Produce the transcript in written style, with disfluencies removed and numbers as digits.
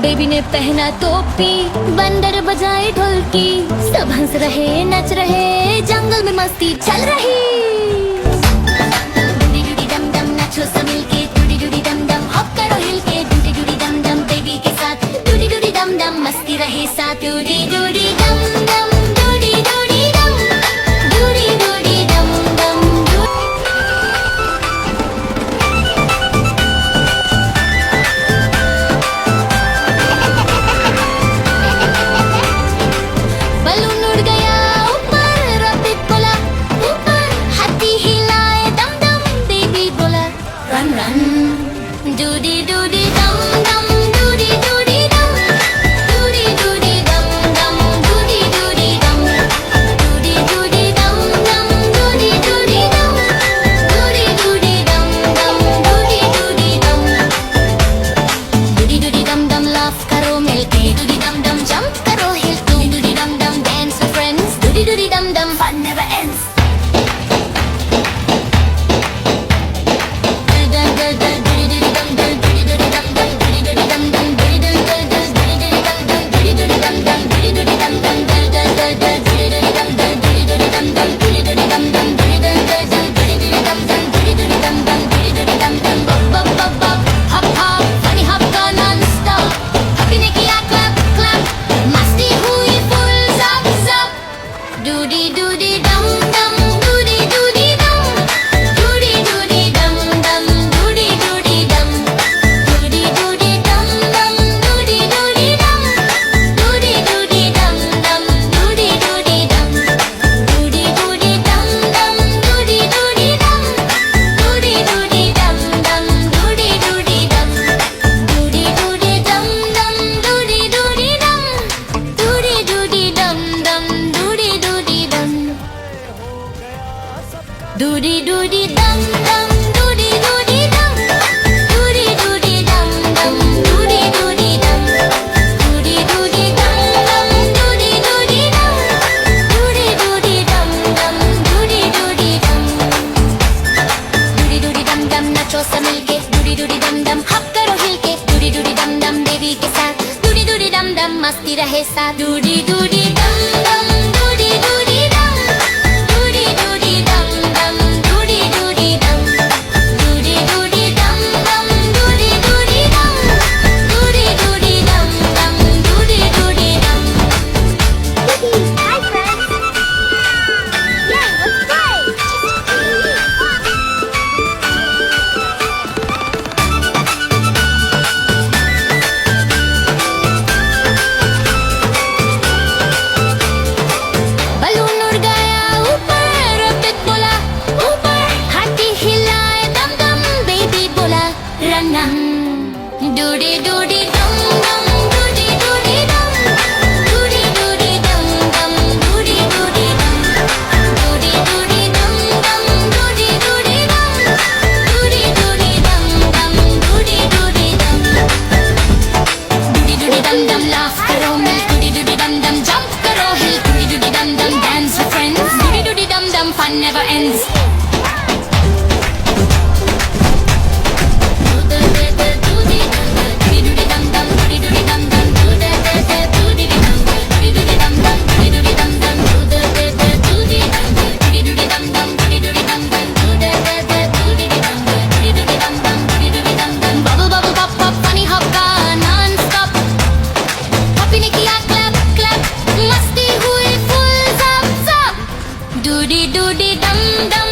Baby ने पहना टोपी, बंदर बजाए ढोलकी, सब हंस रहे नच रहे, जंगल में मस्ती चल रही। डूडी डूडी डम डम नाचो सब मिलके, डूडी डूडी डम डम हॉप करो हिल के, डूडी डूडी डम डम बेबी के साथ, डूडी डूडी डम डम मस्ती रहे साथ, डूडी डूडी डम डम डूडी डूडी डम, डूडी डूडी डम डम बलून उड़ गया ऊपर, रॉकेट बोला ऊपर, हाथी हिलाए दम दम, बेबी बोला रन रन, डूडी डूडी डम डम, डूडी डूडी डम, डूडी डूडी डम डम, डूडी डूडी डम, डूडी डूडी डम डम, डूडी डूडी डम, डूडी डूडी डम डम, डूडी डूडी डम, डूडी डूडी डम डम लाफ करो मिलके, डूडी डम डम जंप करो हिल के, डूडी डम डम dance with friends, Dudi Dudi डम डम fun never ends. Doody doody dum dum, doody doody dum, doody doody dum dum, doody doody dum, doody doody dum dum, doody doody dum, doody doody dum dum, doody doody dum, doody doody dum dum, doody doody dum, doody doody dum dum, doody doody dum, doody doody dum dum, doody doody dum, doody doody dum dum, doody doody dum. Doody doody dum dum, doody doody dum, doody doody dum dum, doody doody dum, doody doody dum dum, doody doody dum, doody doody dum dum, doody doody dum, doody doody dum dum नाचो सब मिलके, doody doody dum dum हप करो हिल के, doody doody dum dum baby के साथ, doody doody dum dum मस्ती रहे साथ, doody doody dum dum, doody doody dum, doody doody dum dum, doody doody dum, doody doody dum dum, doody doody dum, doody doody dum dum, doody doody dum. Hi friends. Yay, let's play. Balloon उड़ गया ऊपर, rocket बोला ऊपर, हाथी हिलाए दम दम, baby बोला रन रन, डूडी डूडी डम डम, डूडी डूडी डम, डूडी डूडी डम डम, डूडी डूडी डम, डूडी डूडी डम डम, डूडी डूडी डम, डूडी डूडी डम डम, डूडी डूडी डम, डूडी डूडी डम डम लाफ करो मिल, डूडी डूडी डम डम जंप करो हिल, डूडी डूडी डम डम dance with friends, doody doody dum dum fun never ends. Bubble bubble pop pop funny hop का non-stop, पपी ने किया clap clap, मस्ती हुई full zap zap, doody doody dum dum.